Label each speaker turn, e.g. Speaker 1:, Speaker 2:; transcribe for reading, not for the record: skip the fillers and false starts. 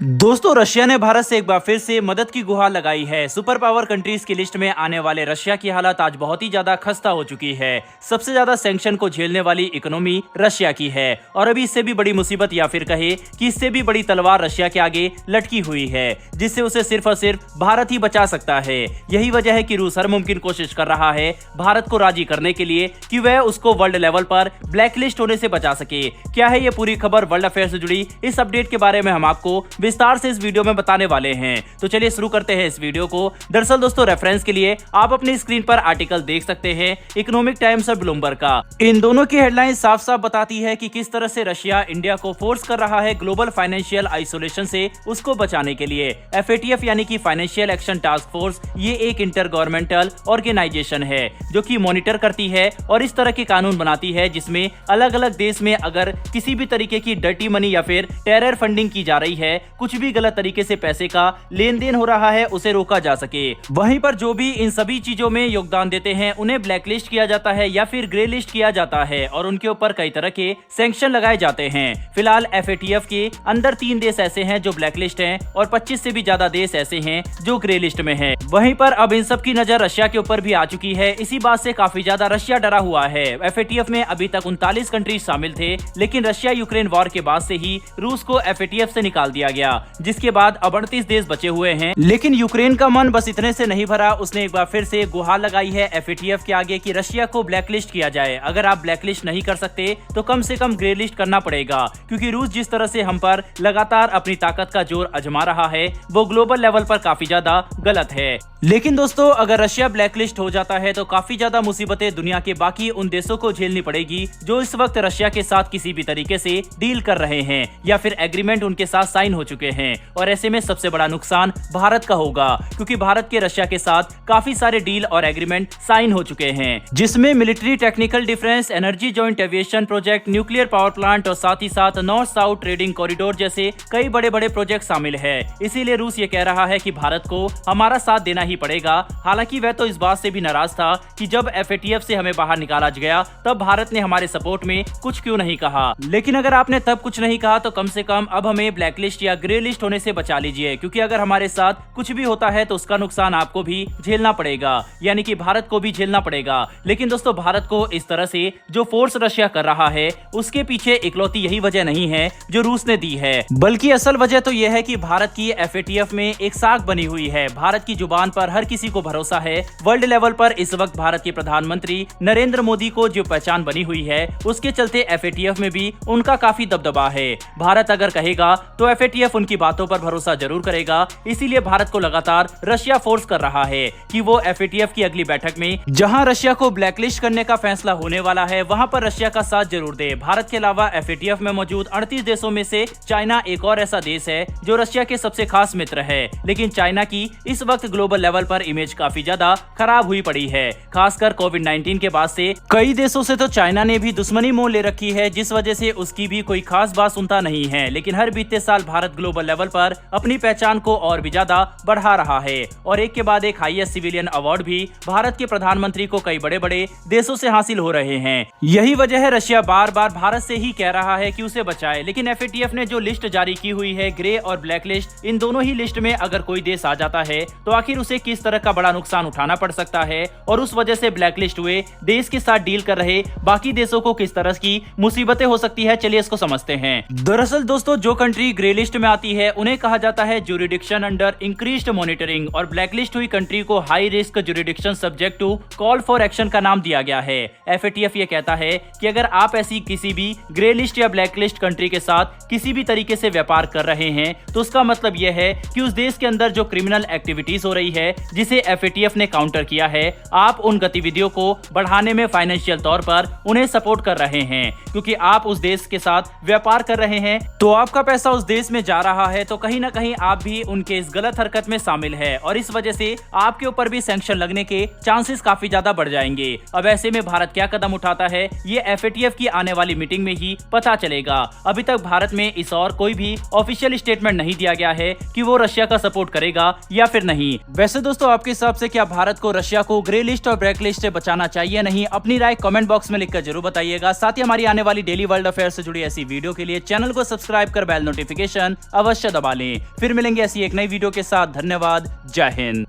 Speaker 1: दोस्तों रशिया ने भारत से एक बार फिर से मदद की गुहार लगाई है। सुपर पावर कंट्रीज की लिस्ट में आने वाले रशिया की हालत आज बहुत ही ज्यादा खस्ता हो चुकी है। सबसे ज्यादा सैंक्शन को झेलने वाली इकोनॉमी रशिया की है और अभी इससे भी बड़ी मुसीबत या फिर कहे कि इससे भी बड़ी तलवार रशिया के आगे लटकी हुई है, जिससे उसे सिर्फ और सिर्फ भारत ही बचा सकता है। यही वजह है कि रूस हर मुमकिन कोशिश कर रहा है भारत को राजी करने के लिए कि वह उसको वर्ल्ड लेवल पर ब्लैकलिस्ट होने से बचा सके। क्या है ये पूरी खबर वर्ल्ड अफेयर से जुड़ी, इस अपडेट के बारे में हम आपको विस्तार से इस वीडियो में बताने वाले हैं। तो चलिए शुरू करते हैं इस वीडियो को। दरअसल दोस्तों रेफरेंस के लिए आप अपनी स्क्रीन पर आर्टिकल देख सकते हैं इकोनॉमिक टाइम्स और ब्लूमबर्ग का। इन दोनों की हेडलाइन साफ साफ बताती है कि किस तरह से रशिया इंडिया को फोर्स कर रहा है ग्लोबल फाइनेंशियल आइसोलेशन से उसको बचाने के लिए। FATF यानी कि फाइनेंशियल एक्शन टास्क फोर्स, ये एक इंटर गवर्नमेंटल ऑर्गेनाइजेशन है जो कि मॉनिटर करती है और इस तरह के कानून बनाती है जिसमें अलग अलग देश में अगर किसी भी तरीके की डर्टी मनी या फिर टेरर फंडिंग की जा रही है, कुछ भी गलत तरीके से पैसे का लेन देन हो रहा है, उसे रोका जा सके। वहीं पर जो भी इन सभी चीजों में योगदान देते हैं उन्हें ब्लैकलिस्ट किया जाता है या फिर ग्रे लिस्ट किया जाता है और उनके ऊपर कई तरह के सैंक्शन लगाए जाते हैं। फिलहाल FATF के अंदर 3 देश ऐसे हैं जो ब्लैकलिस्ट हैं और 25 से भी ज्यादा देश ऐसे हैं जो ग्रे लिस्ट में हैं। वहीं पर अब इन सब की नजर रशिया के ऊपर भी आ चुकी है। इसी बात से काफी ज्यादा रशिया डरा हुआ है। FATF में अभी तक 39 कंट्रीज शामिल थे, लेकिन रशिया यूक्रेन वॉर के बाद से ही रूस को FATF से निकाल दिया गया, जिसके बाद अब 38 देश बचे हुए हैं। लेकिन यूक्रेन का मन बस इतने से नहीं भरा, उसने एक बार फिर से गुहार लगाई है FATF के आगे कि रशिया को ब्लैकलिस्ट किया जाए। अगर आप ब्लैकलिस्ट नहीं कर सकते तो कम से कम ग्रे लिस्ट करना पड़ेगा, क्योंकि रूस जिस तरह से हम पर लगातार अपनी ताकत का जोर आजमा रहा है वो ग्लोबल लेवल पर काफी ज्यादा गलत है। लेकिन दोस्तों अगर रशिया ब्लैकलिस्ट हो जाता है तो काफी ज्यादा मुसीबतें दुनिया के बाकी उन देशों को झेलनी पड़ेगी जो इस वक्त रशिया के साथ किसी भी तरीके से डील कर रहे हैं या फिर एग्रीमेंट उनके साथ साइन हो चुके हैं। और ऐसे में सबसे बड़ा नुकसान भारत का होगा, क्योंकि भारत के रशिया के साथ काफी सारे डील और एग्रीमेंट साइन हो चुके हैं, जिसमें military technical difference, energy joint aviation project, nuclear power plant और साथ ही साथ नॉर्थ साउथ ट्रेडिंग कॉरिडोर जैसे कई बड़े बड़े प्रोजेक्ट शामिल है। इसीलिए रूस ये कह रहा है कि भारत को हमारा साथ देना ही पड़ेगा। हालांकि वह तो इस बात से भी नाराज था कि जब FATF से हमें बाहर निकाला गया तब भारत ने हमारे सपोर्ट में कुछ क्यों नहीं कहा। लेकिन अगर आपने तब कुछ नहीं कहा तो कम से कम अब हमें ब्लैकलिस्ट या ग्रे लिस्ट होने से बचा लीजिए, क्योंकि अगर हमारे साथ कुछ भी होता है तो उसका नुकसान आपको भी झेलना पड़ेगा, यानी कि भारत को भी झेलना पड़ेगा। लेकिन दोस्तों भारत को इस तरह से जो फोर्स रशिया कर रहा है उसके पीछे इकलौती यही वजह नहीं है जो रूस ने दी है, बल्कि असल वजह तो यह है कि भारत की FATF में एक साख बनी हुई है। भारत की जुबान पर हर किसी को भरोसा है। वर्ल्ड लेवल पर इस वक्त भारत के प्रधानमंत्री नरेंद्र मोदी को जो पहचान बनी हुई है उसके चलते FATF में भी उनका काफी दबदबा है। भारत अगर कहेगा तो FATF उनकी बातों पर भरोसा जरूर करेगा। इसीलिए भारत को लगातार रशिया फोर्स कर रहा है कि वो FATF की अगली बैठक में जहां रशिया को ब्लैकलिस्ट करने का फैसला होने वाला है वहां पर रशिया का साथ जरूर दे। भारत के अलावा FATF में मौजूद 38 देशों में से चाइना एक और ऐसा देश है जो रशिया के सबसे खास मित्र है। लेकिन चाइना की इस वक्त ग्लोबल लेवल पर इमेज काफी ज्यादा खराब हुई पड़ी है। खासकर कोविड-19 के बाद से कई देशों से तो चाइना ने भी दुश्मनी मोल ले रखी है, जिस वजह से उसकी भी कोई खास बात सुनता नहीं है। लेकिन हर बीते साल भारत ग्लोबल लेवल पर अपनी पहचान को और भी ज्यादा बढ़ा रहा है और एक के बाद एक हाईएस्ट सिविलियन अवार्ड भी भारत के प्रधानमंत्री को कई बड़े बड़े देशों से हासिल हो रहे हैं। यही वजह है रशिया बार बार भारत से ही कह रहा है कि उसे बचाए। लेकिन FATF ने जो लिस्ट जारी की हुई है, ग्रे और ब्लैक लिस्ट, इन दोनों ही लिस्ट में अगर कोई देश आ जाता है तो आखिर उसे किस तरह का बड़ा नुकसान उठाना पड़ सकता है और उस वजह से ब्लैकलिस्ट हुए देश के साथ डील कर रहे बाकी देशों को किस तरह की मुसीबतें हो सकती है, चलिए इसको समझते हैं। दरअसल दोस्तों जो कंट्री ग्रे लिस्ट में आती है उन्हें कहा जाता है ज्यूरिडिक्शन अंडर इंक्रीज्ड मॉनिटरिंग और ब्लैकलिस्ट हुई कंट्री को high risk jurisdiction subject to call for action का नाम दिया गया है। FATF ये कहता है कि अगर आप ऐसी किसी भी ग्रे लिस्ट या ब्लैकलिस्ट कंट्री के साथ किसी भी तरीके से व्यापार कर रहे हैं तो उसका मतलब यह है कि उस देश के अंदर जो क्रिमिनल एक्टिविटीज हो रही है जिसे FATF ने काउंटर किया है, आप उन गतिविधियों को बढ़ाने में फाइनेंशियल तौर पर उन्हें सपोर्ट कर रहे हैं, क्योंकि आप उस देश के साथ व्यापार कर रहे हैं तो आपका पैसा उस देश में जा रहा है, तो कहीं ना कहीं आप भी उनके इस गलत हरकत में शामिल है और इस वजह से आपके ऊपर भी सैंक्शन लगने के चांसेस काफी ज्यादा बढ़ जाएंगे। अब ऐसे में भारत क्या कदम उठाता है ये FATF की आने वाली मीटिंग में ही पता चलेगा। अभी तक भारत में इस और कोई भी ऑफिशियल स्टेटमेंट नहीं दिया गया है कि वो रशिया का सपोर्ट करेगा या फिर नहीं। वैसे दोस्तों आपके हिसाब से क्या भारत को रशिया को ग्रे लिस्ट और ब्लैक लिस्ट से बचाना चाहिए नहीं? अपनी राय कमेंट बॉक्स में लिखकर जरूर बताइएगा। साथ ही हमारी आने वाली डेली वर्ल्ड अफेयर से जुड़ी ऐसी वीडियो के लिए चैनल को सब्सक्राइब कर बेल नोटिफिकेशन अवश्य दबा लें। फिर मिलेंगे ऐसी एक नई वीडियो के साथ। धन्यवाद। जय हिंद।